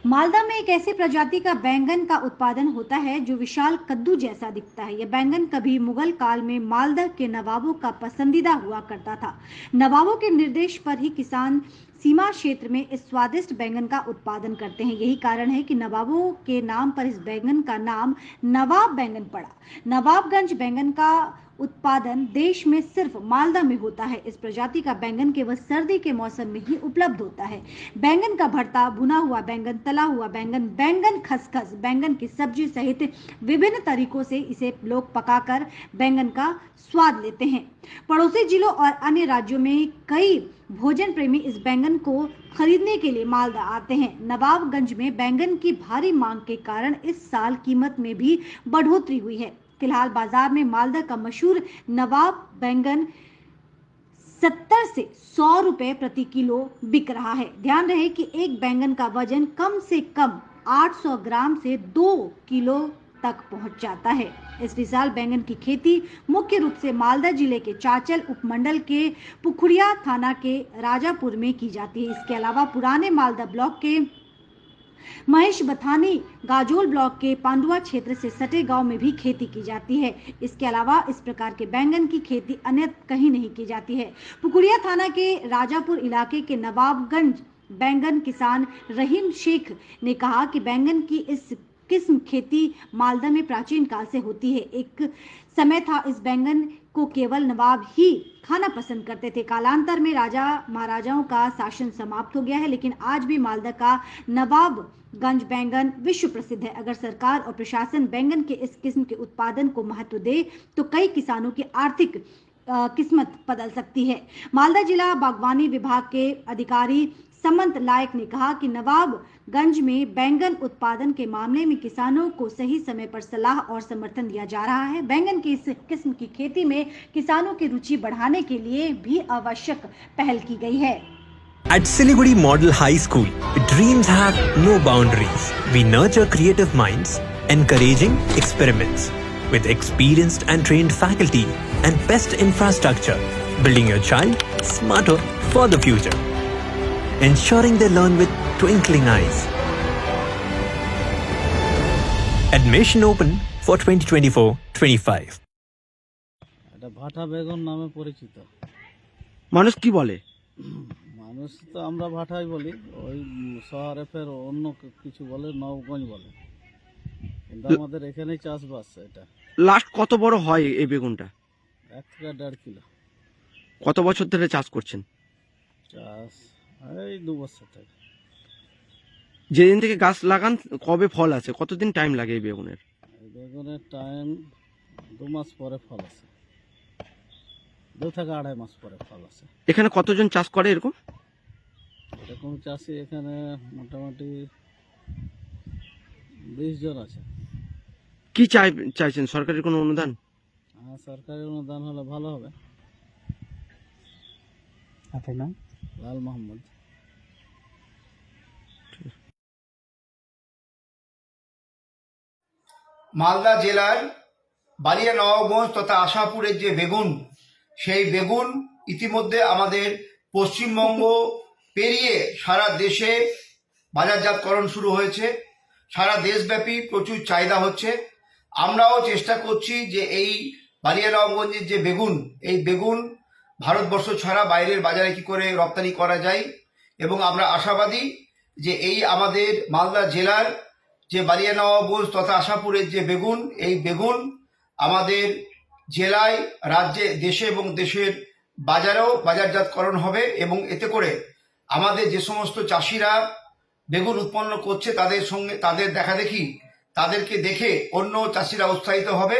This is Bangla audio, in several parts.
मालदा में एक ऐसी प्रजाति का बैंगन का उत्पादन होता है जो विशाल कद्दू जैसा दिखता है। यह बैंगन कभी मुगल काल में मालदा के नवाबों का पसंदीदा हुआ करता था। नवाबों के निर्देश पर ही किसान सीमा क्षेत्र में इस स्वादिष्ट बैंगन का उत्पादन करते हैं। यही कारण है कि नवाबों के नाम पर इस बैंगन का नाम नवाब बैंगन पड़ा। नवाबगंज बैंगन का उत्पादन देश में सिर्फ मालदा में होता है। इस प्रजाति का बैंगन केवल सर्दी के मौसम में ही उपलब्ध होता है। बैंगन का भरता, भुना हुआ बैंगन, तला हुआ बैंगन, बैंगन खसखस, बैंगन की सब्जी सहित विभिन्न तरीकों से इसे लोग पकाकर बैंगन का स्वाद लेते हैं। पड़ोसी जिलों और अन्य राज्यों में कई भोजन प्रेमी इस बैंगन को खरीदने के लिए मालदा आते हैं। नवाबगंज में बैंगन की भारी मांग के कारण इस साल कीमत में भी बढ़ोतरी हुई है। फिलहाल बाजार में मालदा का मशहूर नवाब बैंगन 70 से 100 रुपए प्रति किलो बिक रहा है। ध्यान रहे कि एक बैंगन का वजन कम से कम 800 ग्राम से 2 किलो तक पहुंच जाता है। इस विशाल बैंगन की खेती मुख्य रूप से मालदा जिले के चाचल उपमंडल के पुखुरिया थाना के राजापुर में की जाती है। इसके अलावा पुराने मालदा ब्लॉक के महेश बथानी, गाजोल ब्लॉक के पांडुआ क्षेत्र से सटे गांव में भी खेती की जाती है। इसके अलावा इस प्रकार के बैंगन की खेती अन्य कहीं नहीं की जाती है। पुकुरिया थाना के राजापुर इलाके के नवाबगंज बैंगन किसान रहीम शेख ने कहा कि बैंगन की इस किस्म खेती मालदा में प्राचीन काल से होती है। एक समय था इस बैंगन को केवल नवाब ही खाना पसंद करते थे। कालांतर में राजा महाराजाओं का शासन समाप्त हो गया है, लेकिन आज भी मालदा का नवाबगंज बैंगन विश्व प्रसिद्ध है। अगर सरकार और प्रशासन बैंगन के इस किस्म के उत्पादन को महत्व दे तो कई किसानों की आर्थिक किस्मत बदल सकती है। मालदा जिला बागवानी विभाग के अधिकारी समंत लायक ने कहा कि नवाबगंज में बैंगन उत्पादन के मामले में किसानों को सही समय पर सलाह और समर्थन दिया जा रहा है। बैंगन की इस किस्म की खेती में किसानों की रुचि बढ़ाने के लिए भी आवश्यक पहल की गई है। At Siliguri Model High School, dreams have no boundaries. We nurture creative minds, encouraging experiments. With experienced and trained faculty and best infrastructure, building your child smarter for the future. Ensuring they learn with twinkling eyes. Admission open for 2024-25. এটা ভাটা বেগুন নামে পরিচিত। মানুষ কি বলে? মানুষ তো আমরা ভাটাই বলি, ওই শহরে ফের অন্য কিছু বলে, নবগঞ্জ বলে, কিন্তু আমাদের এখানেই চাষবাস। এটা লাস্ট কত বড় হয় এই বেগুনটা? 1 থেকে 1.5 কিলো। কত বছর ধরে চাষ করছেন? চাষ এই 2 বছর থেকে। যেদিন থেকে গাছ লাগান কবে ফল আছে? কতদিন টাইম লাগে এই বেগুনের? এই বেগুনের টাইম 2 মাস পরে ফল আসে, 2 থেকে 2.5 মাস পরে ফল আসে। এখানে কতজন চাষ করে এরকম? এরকম চাষি এখানে মোটামুটি 20 জন আছে। কি চাইছেন? সরকারের কোনো অনুদান? হ্যাঁ, সরকারি অনুদান হলে ভালো হবে। আপনার নাম? লাল মোহাম্মদ। মালদা জেলার বালিয়া নবাবগঞ্জ তথা আশাপুরের যে বেগুন, সেই বেগুন ইতিমধ্যে আমাদের পশ্চিমবঙ্গ পেরিয়ে সারা দেশে বাজারজাতকরণ শুরু হয়েছে। সারা দেশব্যাপী প্রচুর চাহিদা হচ্ছে। আমরাও চেষ্টা করছি যে এই বালিয়া নবাবগঞ্জের যে বেগুন, এই বেগুন ভারতবর্ষ ছাড়া বাইরের বাজারে কি করে রপ্তানি করা যায়, এবং আমরা আশাবাদী যে এই আমাদের মালদা জেলার যে বালিয়া নবাবগঞ্জ তথা আশাপুরের যে বেগুন, এই বেগুন আমাদের জেলায়, রাজ্যে, দেশে এবং দেশের বাজারেও বাজারজাতকরণ হবে, এবং এতে করে আমাদের যে সমস্ত চাষিরা বেগুন উৎপন্ন করছে তাদের সঙ্গে তাদের দেখাদেখি, তাদেরকে দেখে অন্য চাষিরা উৎসাহিত হবে,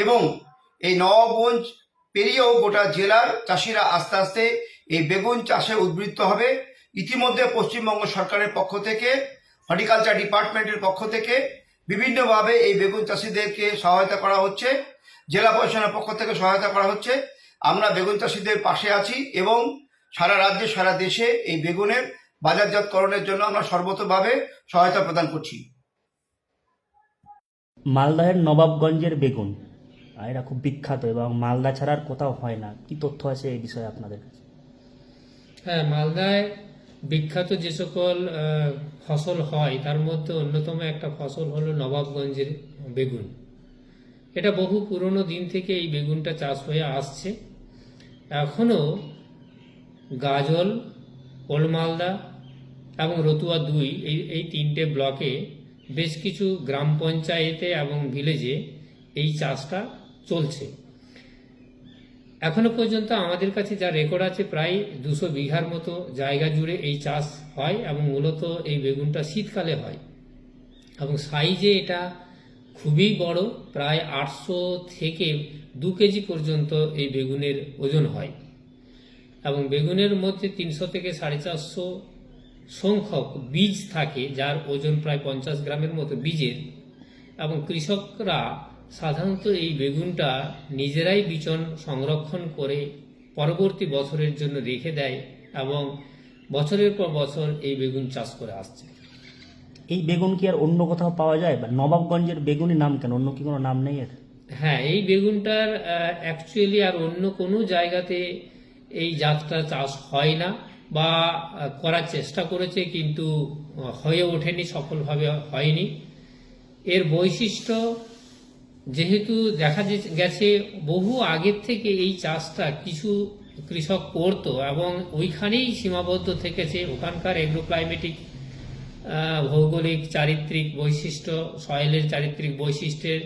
এবং এই নবাবগঞ্জ পেরিয়েও গোটা জেলার চাষিরা আস্তে আস্তে এই বেগুন চাষে উদ্বৃত্ত হবে। ইতিমধ্যে পশ্চিমবঙ্গ সরকারের পক্ষ থেকে, হর্টিকালচার ডিপার্টমেন্টের পক্ষ থেকে বিভিন্নভাবে এই বেগুন চাষিদেরকে সহায়তা করা হচ্ছে, জেলা প্রশাসনের পক্ষ থেকে সহায়তা করা হচ্ছে। আমরা বেগুন চাষিদের পাশে আছি এবং সারা রাজ্যে সারা দেশে এই বেগুনের বাজারজাতকরণের জন্য আমরা সর্বতোভাবে সহায়তা প্রদান করছি। মালদাহের নবাবগঞ্জের বেগুন এরা খুব বিখ্যাত এবং মালদা ছাড়া আর কোথাও হয় না। কি তথ্য আছে এই বিষয়ে আপনাদের কাছে? হ্যাঁ, মালদায় বিখ্যাত যে সকল ফসল হয় তার মধ্যে অন্যতম একটা ফসল হলো নবাবগঞ্জের বেগুন। এটা বহু পুরনো দিন থেকে এই বেগুনটা চাষ হয়ে আসছে। এখনও গাজল, ওলমালদা এবং রতুয়া 2 এই 3টে ব্লকে বেশ কিছু গ্রাম পঞ্চায়েতে এবং ভিলেজে এই চাষটা চলছে। এখনো পর্যন্ত আমাদের কাছে যা রেকর্ড আছে প্রায় 200 বিঘার মতো জায়গা জুড়ে এই চাষ হয় এবং মূলত এই বেগুনটা শীতকালে হয় এবং সাইজে এটা খুবই বড়, প্রায় 800 থেকে 2 কেজি পর্যন্ত এই বেগুনের ওজন হয় এবং বেগুনের মধ্যে 300 থেকে 450 সংখ্যক বীজ থাকে, যার ওজন প্রায় 50 গ্রামের মতো বীজের। এবং কৃষকরা সাধারণত এই বেগুনটা নিজেরাই বিচন সংরক্ষণ করে পরবর্তী বছরের জন্য রেখে দেয় এবং বছরের পর বছর এই বেগুন চাষ করে আসছে। এই বেগুন কি আর অন্য কোথাও পাওয়া যায়, বা নবাবগঞ্জের বেগুনের নাম কেন, অন্য কি কোনো নাম নেই এর? হ্যাঁ, এই বেগুনটার অ্যাকচুয়ালি আর অন্য কোনো জায়গাতে এই জাতটা চাষ হয় না, বা করার চেষ্টা করেছে কিন্তু হয়ে ওঠেনি, সফলভাবে হয়নি। এর বৈশিষ্ট্য যেহেতু দেখা গেছে বহু আগের থেকে এই চাষটা কিছু কৃষক করতো এবং ওইখানেই সীমাবদ্ধ থেকেছে। ওখানকার এগ্রোক্লাইমেটিক ভৌগোলিক চারিত্রিক বৈশিষ্ট্য, সয়েলের চারিত্রিক বৈশিষ্ট্যের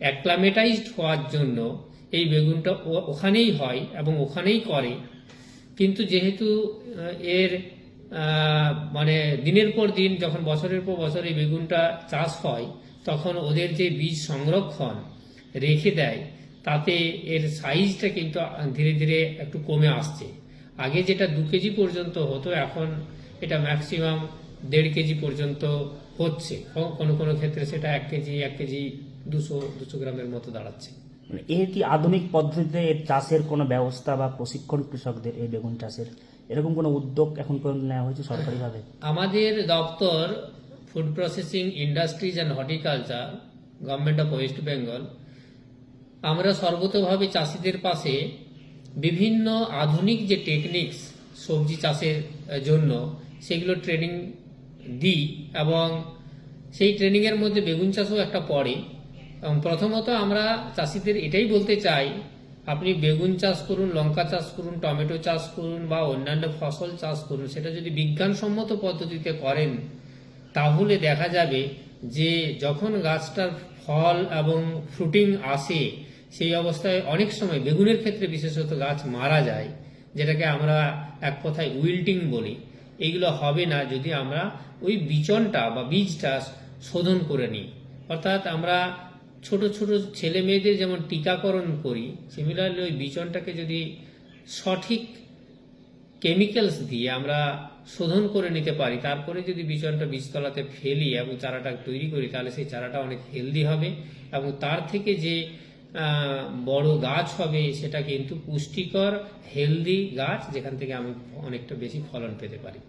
অ্যাক্লামেটাইজড হওয়ার জন্য এই বেগুনটা ওখানেই হয় এবং ওখানেই করে। কিন্তু যেহেতু এর মানে দিনের পর দিন যখন বছরের পর বছর এই বেগুনটা চাষ হয়, তখন ওদের যে বীজ সংরক্ষণ রেখে দেয় তাতে এর সাইজটা কিন্তু ধীরে ধীরে একটু কমে আসছে। আগে যেটা 2 কেজি পর্যন্ত হতো, এখন এটা ম্যাক্সিমাম 1.5 কেজি পর্যন্ত হচ্ছে। কোনো কোনো ক্ষেত্রে সেটা 1 কেজি 200 গ্রামের মতো দাঁড়াচ্ছে। মানে এর কি আধুনিক পদ্ধতিতে এর চাষের কোনো ব্যবস্থা বা প্রশিক্ষণ কৃষকদের এই বেগুন চাষের এরকম কোনো উদ্যোগ এখন পর্যন্ত নেওয়া হয়েছে সরকারিভাবে? আমাদের দপ্তর food processing industries and horticulture, government of West Bengal, আমরা সর্বতোভাবে চাষিদের পাশে বিভিন্ন আধুনিক যে টেকনিক্স সবজি চাষের জন্য সেগুলো ট্রেনিং দিই এবং সেই ট্রেনিংয়ের মধ্যে বেগুন চাষও একটা পড়ে। এবং প্রথমত আমরা চাষিদের এটাই বলতে চাই, আপনি বেগুন চাষ করুন, লঙ্কা চাষ করুন, টমেটো চাষ করুন বা অন্যান্য ফসল চাষ করুন, সেটা যদি বিজ্ঞানসম্মত পদ্ধতিতে করেন তাহলে দেখা যাবে যে যখন গাছটার ফল এবং ফ্রুটিং আসে সেই অবস্থায় অনেক সময় বেগুনের ক্ষেত্রে বিশেষত গাছ মারা যায়, যেটাকে আমরা এক কথায় উইল্টিং বলি। এইগুলো হবে না যদি আমরা ওই বিচনটা বা বীজটা শোধন করে নিই। অর্থাৎ আমরা ছোট ছোট ছেলে মেয়েদের যেমন টিকাকরণ করি, সিমিলারলি ওই বিচনটাকে যদি সঠিক কেমিক্যালস দিয়ে আমরা শোধন করে নিতে পারি, তারপরে যদি বিচনটা বীজতলাতে ফেলি এবং চারাটা তৈরি করি, তাহলে সেই চারাটা অনেক হেলদি হবে এবং তার থেকে যে বড় গাছ হবে সেটা কিন্তু পুষ্টিকর হেলদি গাছ, যেখান থেকে আমি অনেকটা বেশি ফলন পেতে পারি।